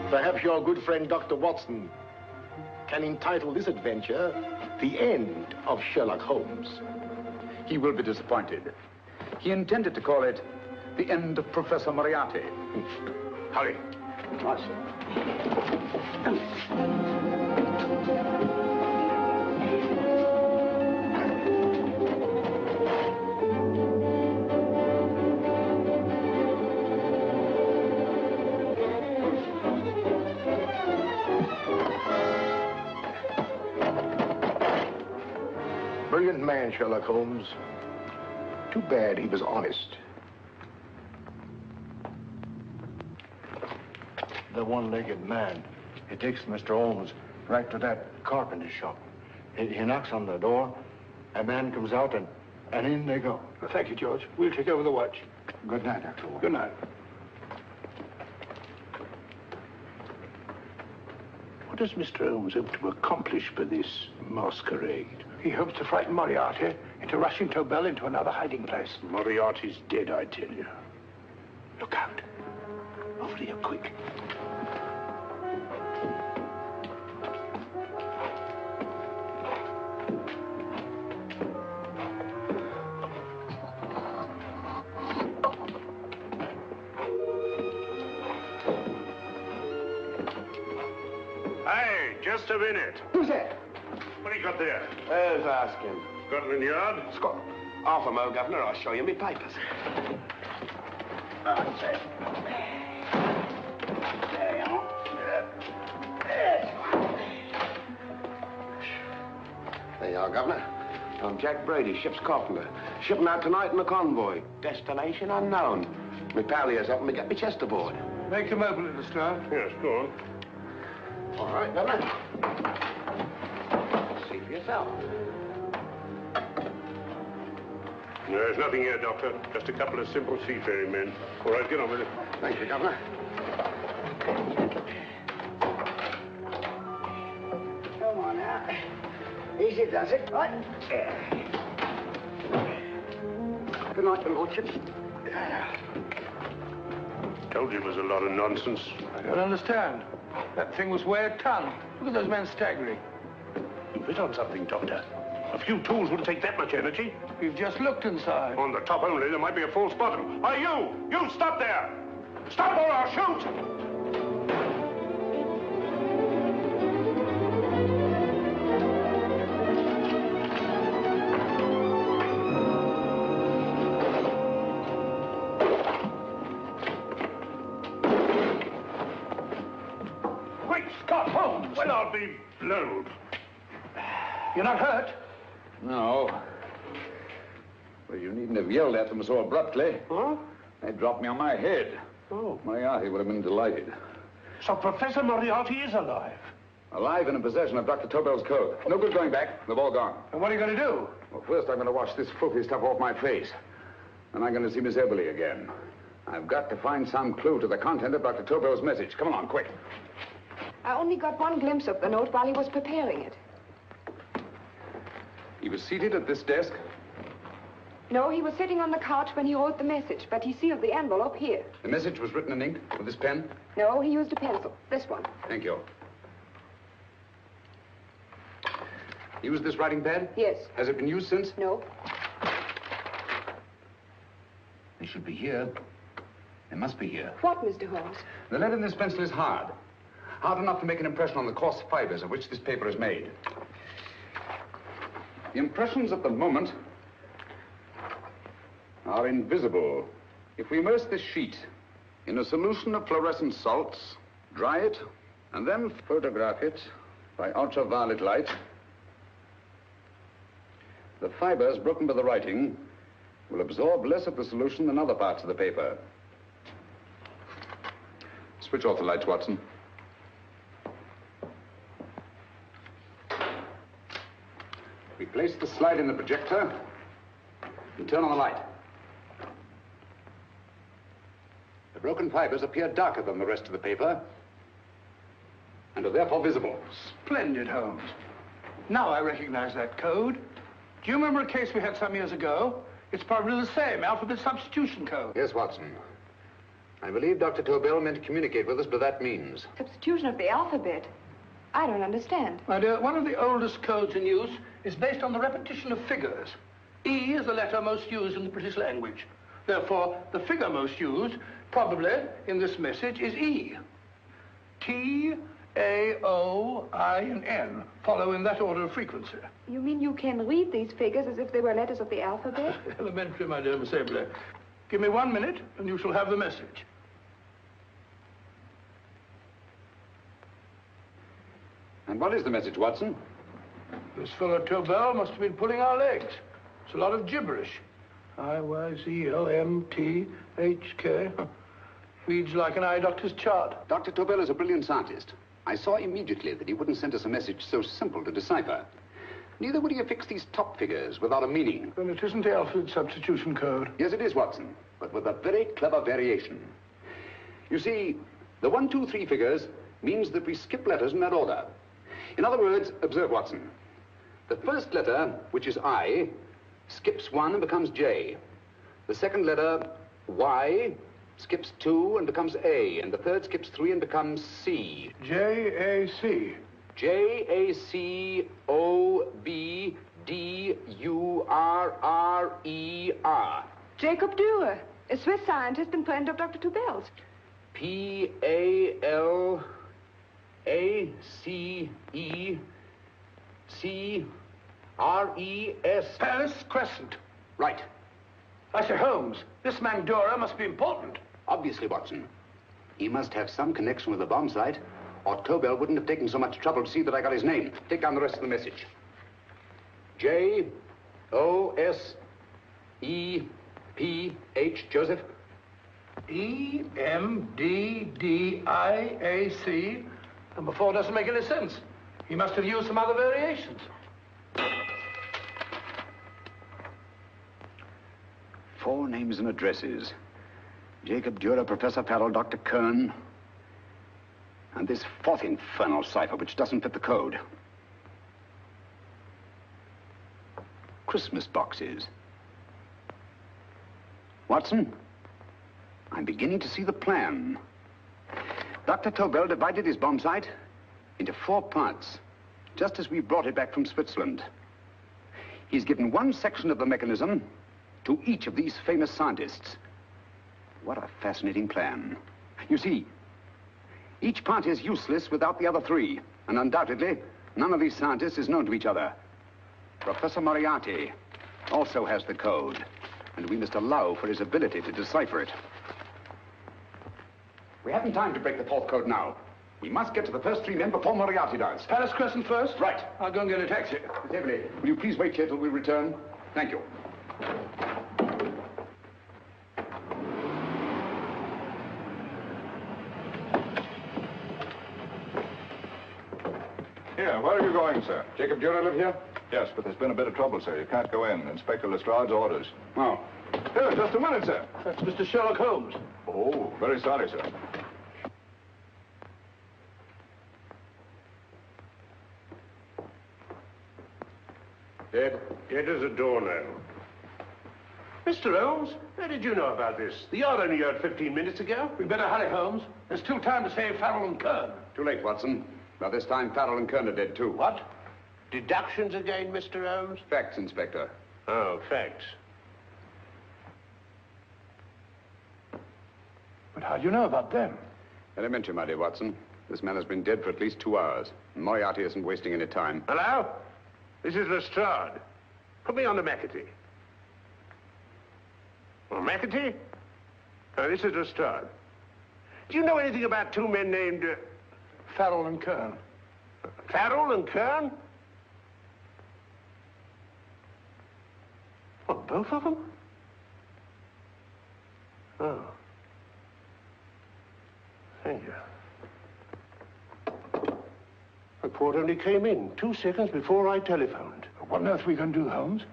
Perhaps your good friend, Dr. Watson, can entitle this adventure The End of Sherlock Holmes.
He will be disappointed. He intended to call it The End of Professor Moriarty.
Hurry. Brilliant man, Sherlock Holmes. Too bad he was honest.
The one-legged man. He takes Mr. Holmes right to that carpenter shop. He knocks on the door, a man comes out, and in they go.
Well, thank you, George. We'll take over the watch.
Good night, Dr. Holmes.
Good night. What does Mr. Holmes hope to accomplish by this masquerade? He hopes to frighten Moriarty into rushing Tobel into another hiding place. Moriarty's dead, I tell you. Look out. Over here, quick.
Hey, just a minute.
Who's that?
What do you got there?
Who's asking?
Scotland Yard?
Scotland.
Half a mo, Governor. I'll show you my papers.
That's it. There you are.
There you are, Governor. I'm Jack Brady, ship's carpenter. Shipping out tonight in a convoy. Destination unknown. My pal here's helping me get my chest aboard.
Make him open it, Lestrade.
Yes, go on. All right, Governor. See for yourself.
There's nothing here, Doctor. Just a couple of simple seafaring men. All right, get on with it.
Thank you, Governor.
Come on now. Easy does it, right? Good night, Your Lordship.
Told you it was a lot of nonsense.
I don't understand. That thing was way a ton. Look at those men staggering.
You hit on something, Doctor. A few tools wouldn't take that much energy.
We've just looked inside.
On the top only, there might be a false bottom. Hey, you! You stop there! Stop or I'll shoot!
Great Scott, Holmes!
Well, I'll be blowed.
You're not hurt?
No. Well, you needn't have yelled at them so abruptly.
Huh?
They dropped me on my head.
Oh.
Moriarty would have been delighted.
So Professor Moriarty is alive?
Alive and in possession of Dr. Tobel's code. No good going back. They've all gone.
And what are you going to do?
Well, first I'm going to wash this filthy stuff off my face. Then I'm going to see Miss Eberly again. I've got to find some clue to the content of Dr. Tobel's message. Come along, quick.
I only got one glimpse of the note while he was preparing it.
He was seated at this desk.
No, he was sitting on the couch when he wrote the message, but he sealed the envelope here.
The message was written in ink with this pen?
No, he used a pencil. This one.
Thank you. Used this writing pad?
Yes.
Has it been used since?
No.
They should be here. They must be here.
What, Mr. Holmes?
The lead in this pencil is hard. Hard enough to make an impression on the coarse fibers of which this paper is made. The impressions at the moment are invisible. If we immerse this sheet in a solution of fluorescent salts, dry it, and then photograph it by ultraviolet light, the fibers broken by the writing will absorb less of the solution than other parts of the paper. Switch off the lights, Watson. We place the slide in the projector and turn on the light. The broken fibers appear darker than the rest of the paper and are therefore visible.
Splendid, Holmes. Now I recognize that code. Do you remember a case we had some years ago? It's probably the same, alphabet substitution code.
Yes, Watson. I believe Dr. Tobel meant to communicate with us by that means.
Substitution of the alphabet? I don't understand.
My dear, one of the oldest codes in use is based on the repetition of figures. E is the letter most used in the British language. Therefore, the figure most used, probably, in this message is E. T, A, O, I, and N follow in that order of frequency.
You mean you can read these figures as if they were letters of the alphabet?
Elementary, my dear Miss Eberly. Give me 1 minute, and you shall have the message.
And what is the message, Watson?
This fellow Tobel must have been pulling our legs. It's a lot of gibberish. I-Y-Z-L-M-T-H-K. Reads like an eye doctor's chart.
Dr. Tobel is a brilliant scientist. I saw immediately that he wouldn't send us a message so simple to decipher. Neither would he have fixed these top figures without a meaning.
Then it isn't the alphabet substitution code.
Yes, it is, Watson, but with a very clever variation. You see, the 1, 2, 3 figures means that we skip letters in that order. In other words, observe, Watson. The first letter, which is I, skips 1 and becomes J. The second letter, Y, skips 2 and becomes A. And the third skips 3 and becomes C.
J-A-C.
J-A-C-O-B-D-U-R-R-E-R.
Jacob Dürer, a Swiss scientist and friend of Dr. Tobel's.
P-A-L-A-C-E-C-R-E-S.
Paris Crescent.
Right.
I say, Holmes, this man Dora must be important.
Obviously, Watson. He must have some connection with the bomb site, or Tobel wouldn't have taken so much trouble to see that I got his name. Take down the rest of the message. J-O-S-E-P-H, Joseph.
E-M-D-D-I-A-C. Number 4 doesn't make any sense. He must have used some other variations.
4 names and addresses. Jacob Dura, Professor Farrell, Dr. Kern. And this 4th infernal cipher, which doesn't fit the code. Christmas boxes. Watson, I'm beginning to see the plan. Dr. Tobel divided his bomb site into 4 parts, just as we brought it back from Switzerland. He's given one section of the mechanism to each of these famous scientists. What a fascinating plan. You see, each part is useless without the other 3, and undoubtedly, none of these scientists is known to each other. Professor Moriarty also has the code, and we must allow for his ability to decipher it. We haven't time to break the 4th code now. We must get to the first 3 men before Moriarty does.
Palace Crescent first?
Right.
I'll go and get a taxi.
Miss Everly, will you please wait here till we return? Thank you.
Here, where are you going, sir? Jacob Dura live here? Yes, but there's been a bit of trouble, sir. You can't go in. Inspector Lestrade's orders. Oh. Here, just a minute, sir.
That's Mr. Sherlock Holmes.
Oh, very sorry, sir.
Dead as a doornail. Mr. Holmes, how did you know about this? The yard only heard 15 minutes ago.
We better hurry, Holmes. There's still time to save Farrell and Kern.
Too late, Watson. By this time, Farrell and Kern are dead, too.
What? Deductions again, Mr. Holmes?
Facts, Inspector.
Oh, facts.
But how do you know about them?
Elementary, my dear Watson. This man has been dead for at least 2 hours. Moriarty isn't wasting any time.
Hello? This is Lestrade. Put me on to McAtee. Well, McAtee? This is Lestrade. Do you know anything about 2 men named...
Farrell and Kern.
Farrell and Kern? What, both of them? Oh. Thank you. Report only came in 2 seconds before I telephoned.
What on earth are we going to do, Holmes?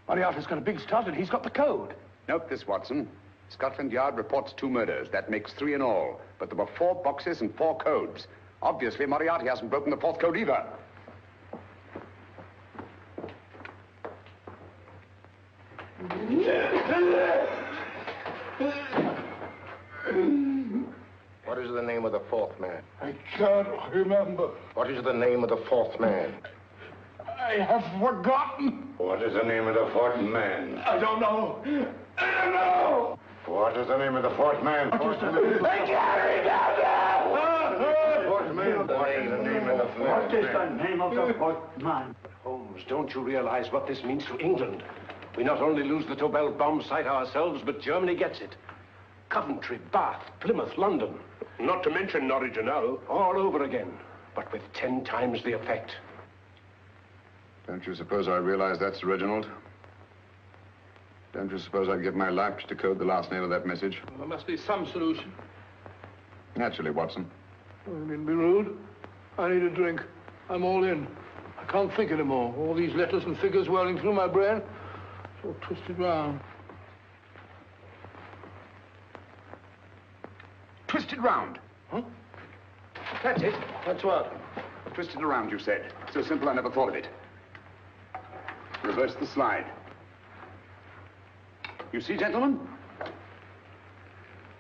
Moriarty's got a big start and he's got the code.
Note this, Watson. Scotland Yard reports 2 murders. That makes 3 in all. But there were 4 boxes and 4 codes. Obviously, Moriarty hasn't broken the 4th code either.
What is the name of the 4th man?
I can't remember.
What is the name of the 4th man?
I have forgotten.
What is the name of the 4th man?
I don't know. I don't know.
What is the name of the 4th man?
I can't remember.
Fourth man. What is the name of the 4th man?
What is the name of the 4th man?
Holmes, don't you realize what this means to England? We not only lose the Tobel bomb site ourselves, but Germany gets it. Coventry, Bath, Plymouth, London.
Not to mention Norwich and Hull.
All over again, but with 10 times the effect.
Don't you suppose I realize that's Reginald? Don't you suppose I'd give my life to decode the last name of that message?
Well, there must be some solution.
Naturally, Watson.
I mean, be rude. I need a drink. I'm all in. I can't think anymore. All these letters and figures whirling through my brain. It's all twisted round.
Twisted round.
Huh?
That's it.
That's what?
Twisted around, you said. So simple, I never thought of it. Reverse the slide. You see, gentlemen?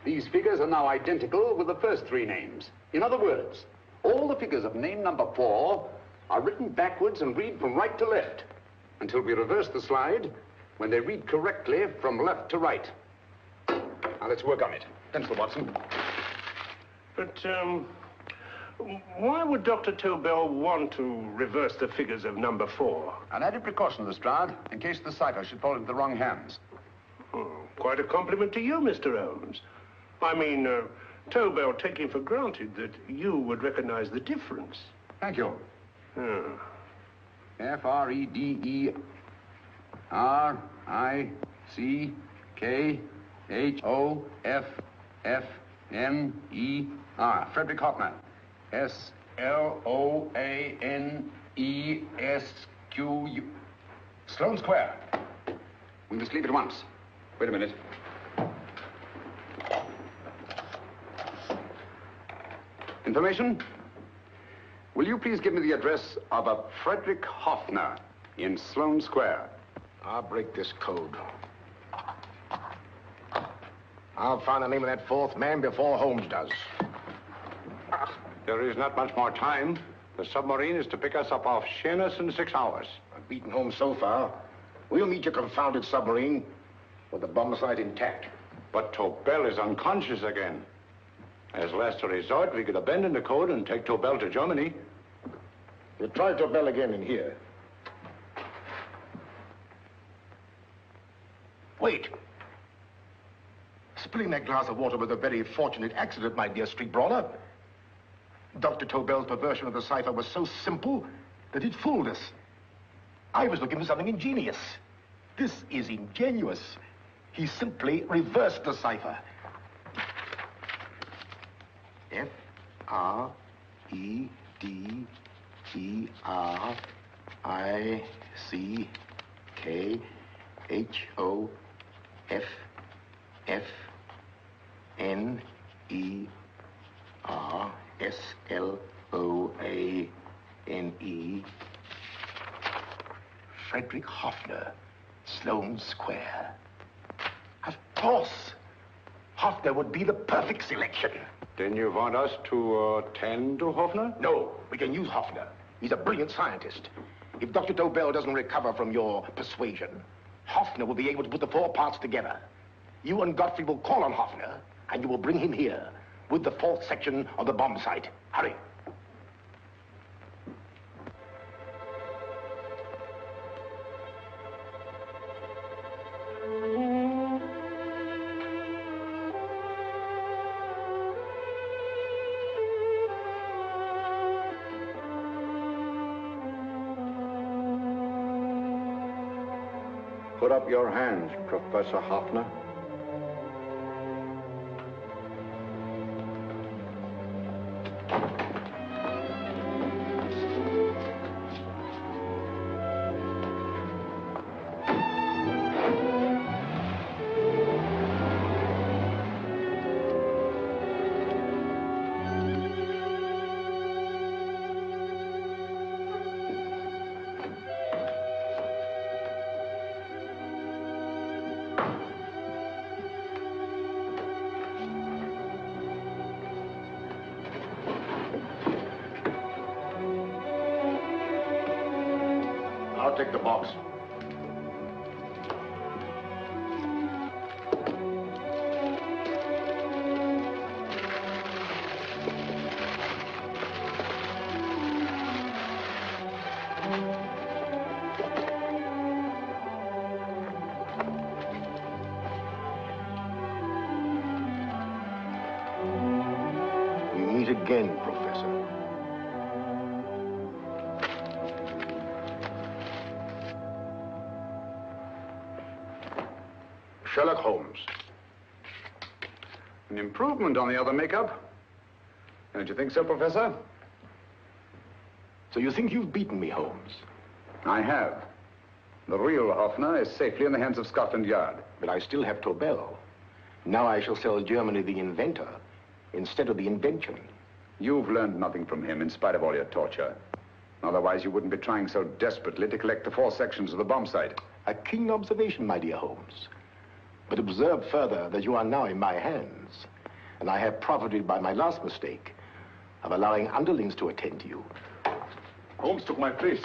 These figures are now identical with the first 3 names. In other words, all the figures of name number 4 are written backwards and read from right to left until we reverse the slide when they read correctly from left to right. Now, let's work on it. Pencil, Watson.
But,
Why would Dr. Tobel want to reverse the figures of number 4?
An added precaution, Lestrade, in case the cipher should fall into the wrong hands.
Oh, quite a compliment to you, Mr. Holmes. I mean, Tobel taking for granted that you would recognize the difference.
Thank you. F-R-E-D-E-R-I-C-K-H-O-F-F-N-E-R. Frederick Hoffner. S-L-O-A-N-E-S-Q-U. Sloane Square. We must leave at once. Wait a minute. Information? Will you please give me the address of a Frederick Hoffner in Sloane Square?
I'll break this code. I'll find the name of that 4th man before Holmes does.
There is not much more time. The submarine is to pick us up off Sheerness in 6 hours.
I've beaten Holmes so far. We'll meet your confounded submarine with the bomb site intact.
But Tobel is unconscious again. As last resort, we could abandon the code and take Tobel to Germany.
We'll try Tobel again in here. Wait. Spilling that glass of water was a very fortunate accident, my dear street brawler. Dr. Tobel's perversion of the cipher was so simple that it fooled us. I was looking for something ingenious. This is ingenuous. He simply reversed the cipher. F-R-E-D-E-R-I-C-K-H-O-F-F-N-E-R-S-L-O-A-N-E. Frederick Hoffner, Sloane Square. Of course. Hoffner would be the perfect selection.
Then you want us to tend to Hoffner?
No, we can use Hoffner. He's a brilliant scientist. If Dr. Tobel doesn't recover from your persuasion, Hoffner will be able to put the 4 parts together. You and Godfrey will call on Hoffner, and you will bring him here with the 4th section of the bomb site. Hurry.
Put up your hands, Professor Hoffner.
I'll take the box. We meet again, Professor. Sherlock Holmes.
An improvement on the other makeup. Don't you think so, Professor?
So you think you've beaten me, Holmes?
I have. The real Hoffner is safely in the hands of Scotland Yard.
But I still have Tobel. Now I shall sell Germany the inventor instead of the invention.
You've learned nothing from him in spite of all your torture. Otherwise, you wouldn't be trying so desperately to collect the 4 sections of the bomb site.
A keen observation, my dear Holmes. But observe further that you are now in my hands, and I have profited by my last mistake of allowing underlings to attend to you.
Holmes took my place,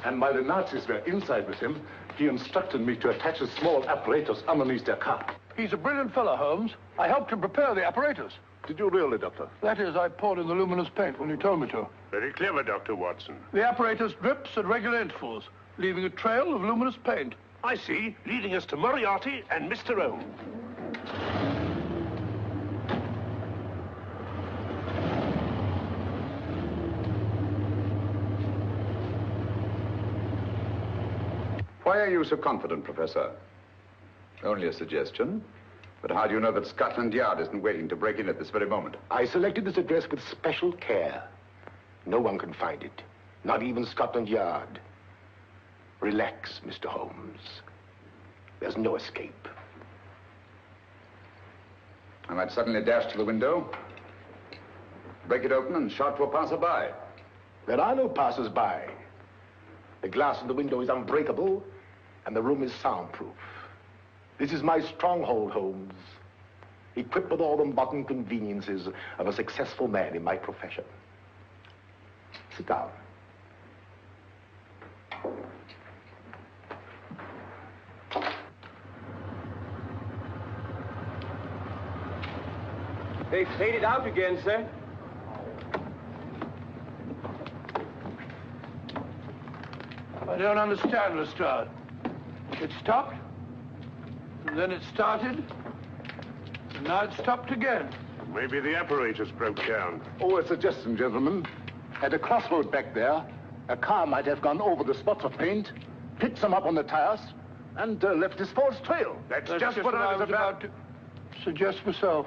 and while the Nazis were inside with him, he instructed me to attach a small apparatus underneath their car.
He's a brilliant fellow, Holmes. I helped him prepare the apparatus.
Did you really, Doctor?
That is, I poured in the luminous paint when you told me to.
Very clever, Dr. Watson.
The apparatus drips at regular intervals, leaving a trail of luminous paint.
I see, leading us to Moriarty and Mr. O.
Why are you so confident, Professor? Only a suggestion. But how do you know that Scotland Yard isn't waiting to break in at this very moment?
I selected this address with special care. No one can find it, not even Scotland Yard. Relax, Mr. Holmes. There's no escape.
I might suddenly dash to the window, break it open, and shout to a passerby.
There are no passers-by. The glass in the window is unbreakable, and the room is soundproof. This is my stronghold, Holmes, equipped with all the modern conveniences of a successful man in my profession. Sit down.
They've faded out again, sir.
I don't understand, Lestrade. It stopped, and then it started, and now it stopped again.
Maybe the apparatus broke down.
Oh, a suggestion, gentlemen. At a crossroad back there, a car might have gone over the spots of paint, picked some up on the tires, and left his false trail.
That's just what I was about
to suggest myself.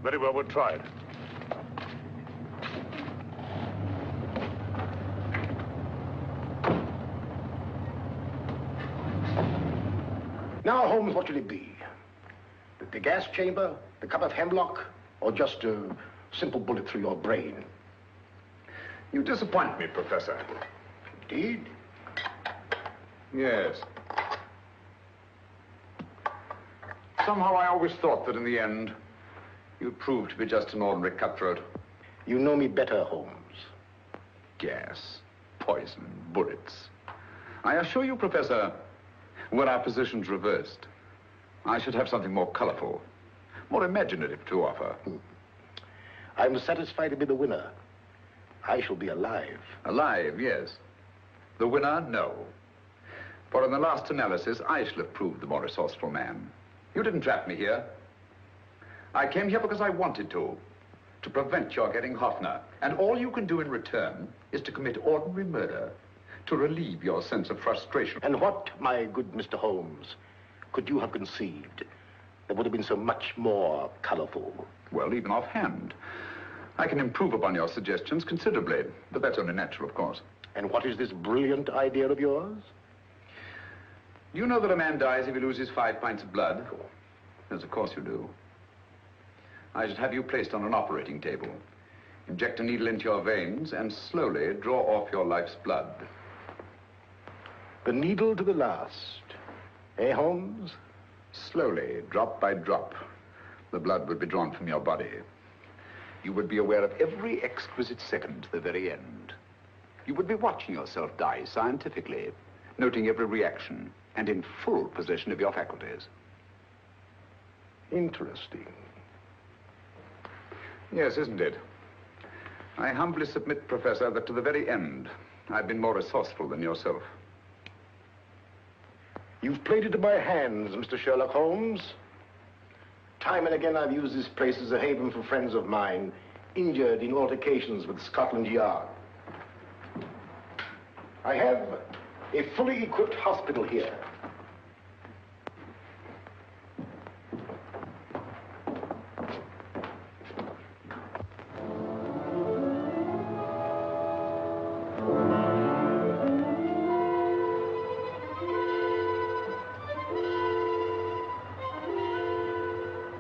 Very well, we'll try it.
Now, Holmes, what will it be? The gas chamber, the cup of hemlock, or just a simple bullet through your brain?
You disappoint me, Professor.
Indeed?
Yes. Somehow I always thought that in the end, you'd prove to be just an ordinary cutthroat.
You know me better, Holmes.
Gas, poison, bullets. I assure you, Professor, were our positions reversed, I should have something more colorful, more imaginative to offer.
I'm satisfied to be the winner. I shall be alive.
Alive, yes. The winner, no. For in the last analysis, I shall have proved the more resourceful man. You didn't trap me here. I came here because I wanted to prevent your getting Hoffner. And all you can do in return is to commit ordinary murder to relieve your sense of frustration.
And what, my good Mr. Holmes, could you have conceived that would have been so much more colorful?
Well, even offhand, I can improve upon your suggestions considerably, but that's only natural, of course.
And what is this brilliant idea of yours?
You know that a man dies if he loses 5 pints of blood? Yes, of course you do. I should have you placed on an operating table, inject a needle into your veins, and slowly draw off your life's blood.
The needle to the last. Eh, Holmes?
Slowly, drop by drop, the blood would be drawn from your body. You would be aware of every exquisite second to the very end. You would be watching yourself die scientifically, noting every reaction, and in full possession of your faculties.
Interesting.
Yes, isn't it? I humbly submit, Professor, that to the very end, I've been more resourceful than yourself.
You've played it to my hands, Mr. Sherlock Holmes. Time and again, I've used this place as a haven for friends of mine injured in altercations with Scotland Yard. I have a fully equipped hospital here.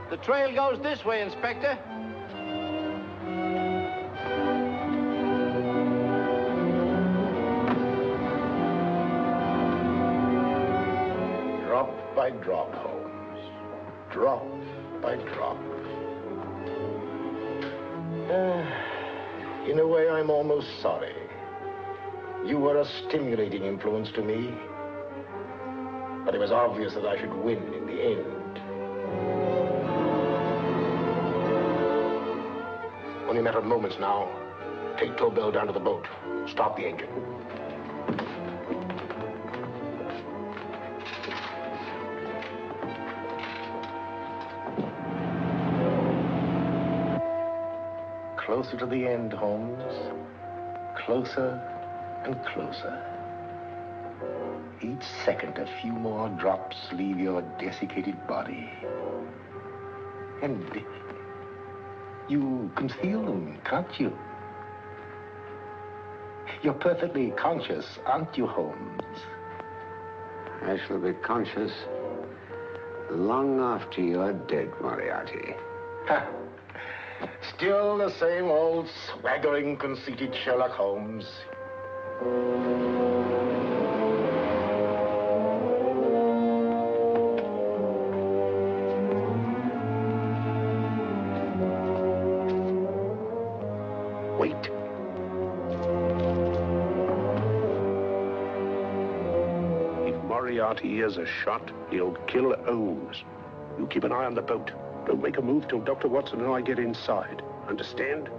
The trail goes this way, Inspector.
Drop by drop, Holmes. Drop by drop. In a way, I'm almost sorry. You were a stimulating influence to me. But it was obvious that I should win in the end. Only a matter of moments now. Take Tobel down to the boat. Start the engine. Closer to the end, Holmes. Closer and closer. Each second, a few more drops leave your desiccated body. And you can feel them, can't you? You're perfectly conscious, aren't you, Holmes?
I shall be conscious long after you're dead, Moriarty.
Ha! Still the same old swaggering, conceited Sherlock Holmes. Wait.
If Moriarty hears a shot, he'll kill Holmes. You keep an eye on the boat. Don't make a move till Dr. Watson and I get inside. Understand?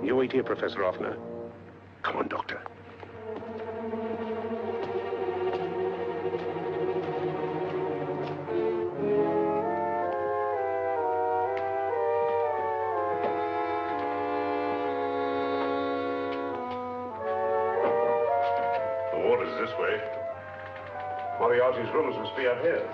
You wait here, Professor Hoffner. Come on, Doctor.
The water's this way. Moriarty's rooms must be out here.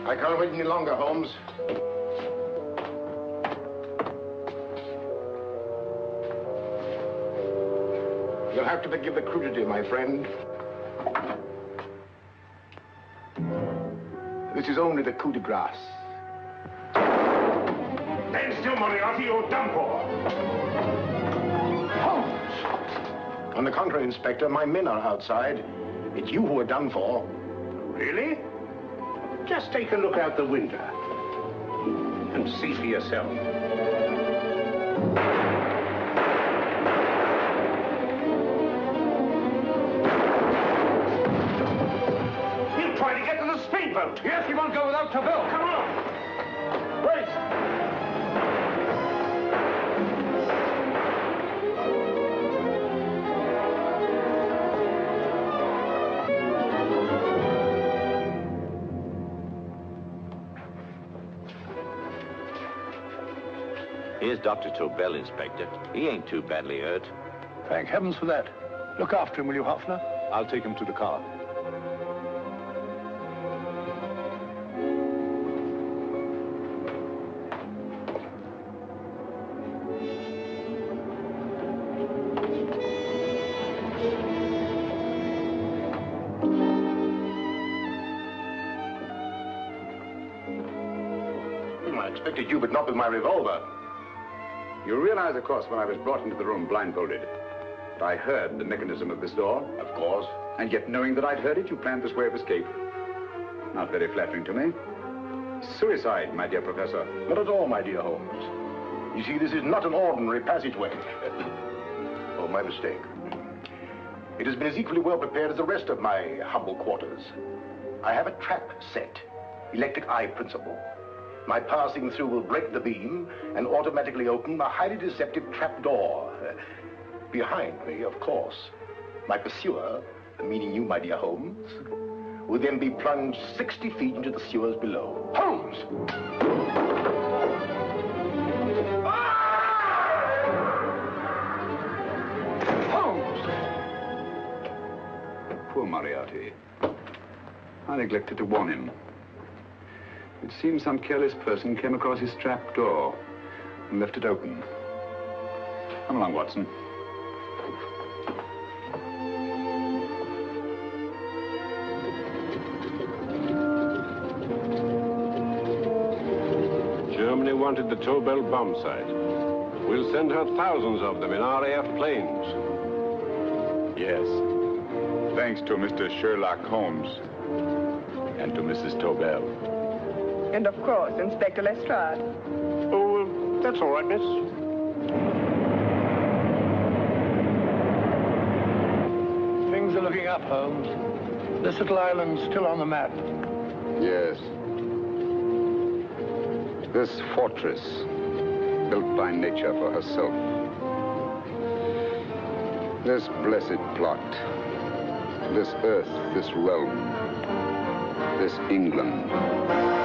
I can't wait any longer, Holmes. You'll have to forgive the crudity, my friend. This is only the coup de grace.
Stand still, Moriarty, you're done for.
Holmes! On the contrary, Inspector, my men are outside. It's you who are done for.
Really? Just take a look out the window and see for yourself.
He'll try to get to the speedboat. Yes, he won't go without Tobel. Come on. Wait.
Here's Dr. Tobel, Inspector. He ain't too badly hurt.
Thank heavens for that. Look after him, will you, Hoffner?
I'll take him to the car.
I expected you, but not with my revolver.
You realize, of course, when I was brought into the room blindfolded, that I heard the mechanism of this door?
Of course.
And yet, knowing that I'd heard it, you planned this way of escape. Not very flattering to me. Suicide, my dear Professor.
Not at all, my dear Holmes. You see, this is not an ordinary passageway. Oh, my mistake. It has been as equally well prepared as the rest of my humble quarters. I have a trap set, electric eye principle. My passing through will break the beam and automatically open a highly deceptive trap door. Behind me, of course, my pursuer, meaning you, my dear Holmes, will then be plunged 60 feet into the sewers below. Holmes!
Holmes! Poor Moriarty. I neglected to warn him. It seems some careless person came across his trap door and left it open. Come along, Watson.
Germany wanted the Tobel bomb site. We'll send her thousands of them in RAF planes.
Yes. Thanks to Mr. Sherlock Holmes and to Mrs. Tobel.
And of course, Inspector Lestrade.
Oh, that's all right, miss.
Things are looking up, Holmes. This little island's still on the map.
Yes. This fortress, built by nature for herself. This blessed plot. This earth, this realm. This England.